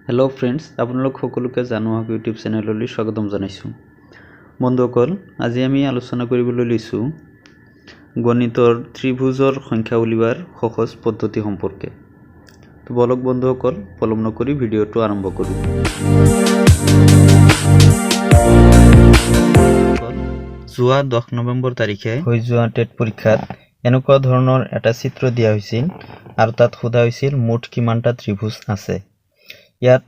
Hello' friends, আপোনালোক সকলোকে জানো আহক ইউটিউব চেনেললৈ স্বাগতম জনাইছোঁ। বন্ধুসকল, আজি আমি আলোচনা কৰিবলৈ লৈছোঁ গণিতৰ ত্ৰিভুজৰ সংখ্যা উলিওৱাৰ সহজ পদ্ধতি সম্পৰ্কে। তো বলক বন্ধুসকল, পলম নকৰি ভিডিঅ'টো আৰম্ভ কৰোঁ। যোৱা 10 নৱেম্বৰ তাৰিখে হৈ যোৱা টেট পৰীক্ষাত এনেকুৱা ধৰণৰ এটা চিত্ৰ দিয়া হৈছিল আৰু তাত সোধা হৈছিল মুঠ কিমানটা ত্ৰিভুজ আছে। ইয়াত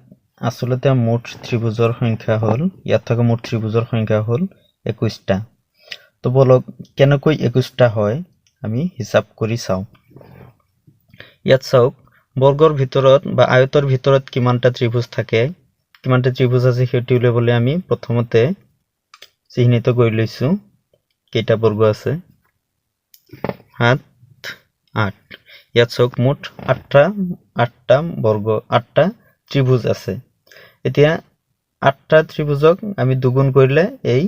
আসলতে মুঠ ত্ৰিভুজৰ সংখ্যা হ'ল মুঠ ত্ৰিভুজৰ সংখ্যা হ'ল 21টা। তো বলক কেনেকৈ 21টা হয় আমি হিসাব কৰি চাওঁ। ইয়াত চাওক, বৰ্গৰ ভিতৰত বা আয়তৰ ভিতৰত কিমানটা ত্ৰিভুজ থাকে, কিমানটা ত্ৰিভুজ আছে সেইটো উলিয়াবলৈ আমি প্ৰথমতে চিহ্নিত কৰি লৈছো কেইটা বৰ্গ আছে। 7, 8। ইয়াত চাওক মুঠ 8টা বৰ্গ 8টা ত্ৰিভুজ আছে। এতিয়া 8টা ত্ৰিভুজক আমি দুগুণ কৰিলে এই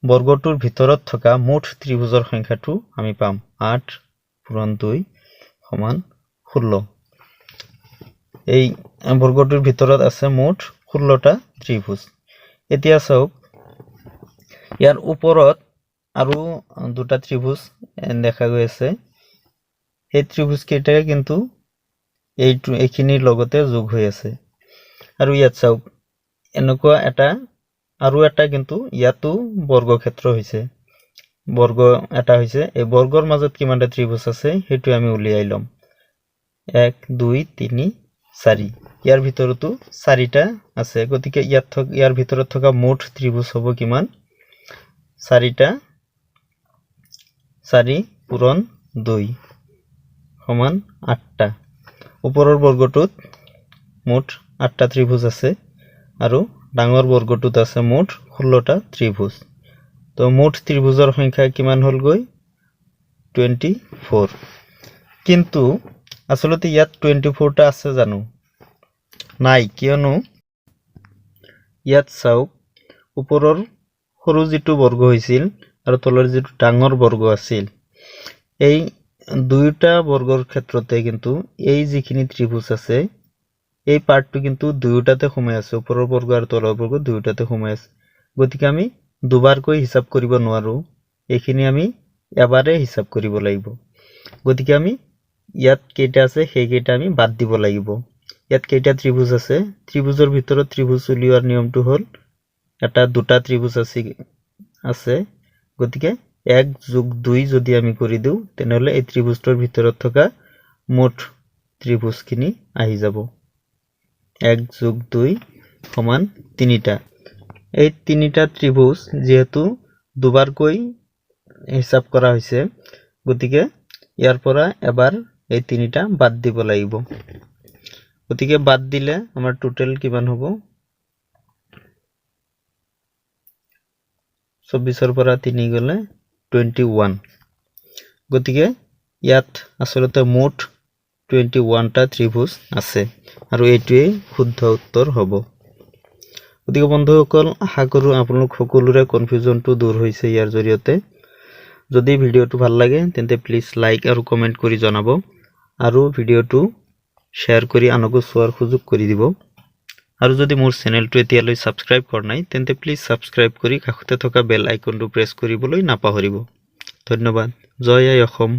বৰ্গটোৰ ভিতৰত থকা মুঠ ত্ৰিভুজৰ সংখ্যাটো আমি পাম। 8 পূৰণ 2 সমান 16। এই বৰ্গটোৰ ভিতৰত আছে মুঠ 16টা ত্ৰিভুজ। এতিয়া চাওক, ইয়াৰ ওপৰত আৰু দুটা ত্ৰিভুজ দেখা গৈ আছে। এই ত্ৰিভুজ কেইটা কিন্তু এইখিনিৰ লগতে যোগ হৈ আছে। আৰু ইয়াত চাওক, এনেকুৱা আৰু এটা কিন্তু ইয়াতো বৰ্গক্ষেত্ৰ হৈছে, বৰ্গ এটা হৈছে। এই বৰ্গৰ মাজত কিমানটা ত্ৰিভুজ আছে সেইটো আমি উলিয়াই ল'ম। 1 2 3 4। ইয়াৰ ভিতৰতো 4টা আছে, গতিকে ইয়াৰ ভিতৰত থকা মুঠ ত্ৰিভুজ হ'ব কিমান? 4টা। 4 পূৰণ 2 সমান 8টা। ওপৰৰ বৰ্গটোত মুঠ 8টা ত্ৰিভুজ আছে আৰু ডাঙৰ বৰ্গটোত আছে মুঠ 16টা ত্ৰিভুজ। তো মুঠ ত্ৰিভুজৰ সংখ্যা কিমান হ'লগৈ? 24। কিন্তু আসলতে ইয়াত 24টা আছে জানো? নাই, কিয়নো ইয়াত চাওক, ওপৰৰ সৰু যিটো বৰ্গ হৈছিল আৰু তলৰ যিটো ডাঙৰ বৰ্গ আছিল, এই দুয়োটা বৰ্গৰ ক্ষেত্ৰতে কিন্তু এই যিখিনি ত্ৰিভুজ আছে এই পাৰ্টটো কিন্তু দুয়োটাতে সোমাই আছে। ওপৰৰ বৰ্গ আৰু তলৰ বৰ্গ দুয়োটাতে সোমাই আছে। গতিকে আমি দুবাৰকৈ হিসাব কৰিব নোৱাৰো, এইখিনি আমি এবাৰে হিসাব কৰিব লাগিব। গতিকে আমি ইয়াত কেইটা আছে সেইকেইটা আমি বাদ দিব লাগিব। ইয়াত কেইটা ত্ৰিভুজ আছে? ত্ৰিভুজৰ ভিতৰত ত্ৰিভুজ উলিওৱাৰ নিয়মটো হ'ল দুটা ত্ৰিভুজ আছে। গতিকে 1 + 2 যদি আমি কৰি দিওঁ তেনেহ'লে এই ত্ৰিভুজটোৰ ভিতৰত থকা মুঠ ত্ৰিভুজখিনি আহি যাব। 1 + 2 সমান 3টা। এই 3টা ত্ৰিভুজ যিহেতু দুবাৰকৈ হিসাব কৰা হৈছে, গতিকে ইয়াৰ পৰা এবাৰ এই 3টা বাদ দিব লাগিব। গতিকে বাদ দিলে আমাৰ টোটেল কিমান হ'ব? 24ৰ পৰা 3 গ'লে 21। গতিকে ইয়াত আসলতে মুঠ 21টা ত্ৰিভুজ আছে আৰু এইটোৱেই শুদ্ধ উত্তৰ হ'ব। গতিকে বন্ধুসকল, আশা কৰোঁ আপোনালোক সকলোৰে কনফিউজনটো দূৰ হৈছে ইয়াৰ জৰিয়তে। যদি ভিডিঅ'টো ভাল লাগে তেন্তে প্লিজ লাইক আৰু কমেণ্ট কৰি জনাব আৰু ভিডিঅ'টো শ্বেয়াৰ কৰি আনকো চোৱাৰ সুযোগ কৰি দিব। আৰু যদি মোৰ চেনেলটো এতিয়ালৈ ছাবস্ক্ৰাইব কৰা নাই তেন্তে প্লিজ ছাবস্ক্ৰাইব কৰি কাষতে থকা বেল আইকনটো প্ৰেছ কৰিবলৈ নাপাহৰিব। ধন্যবাদ। জয় আই অসম।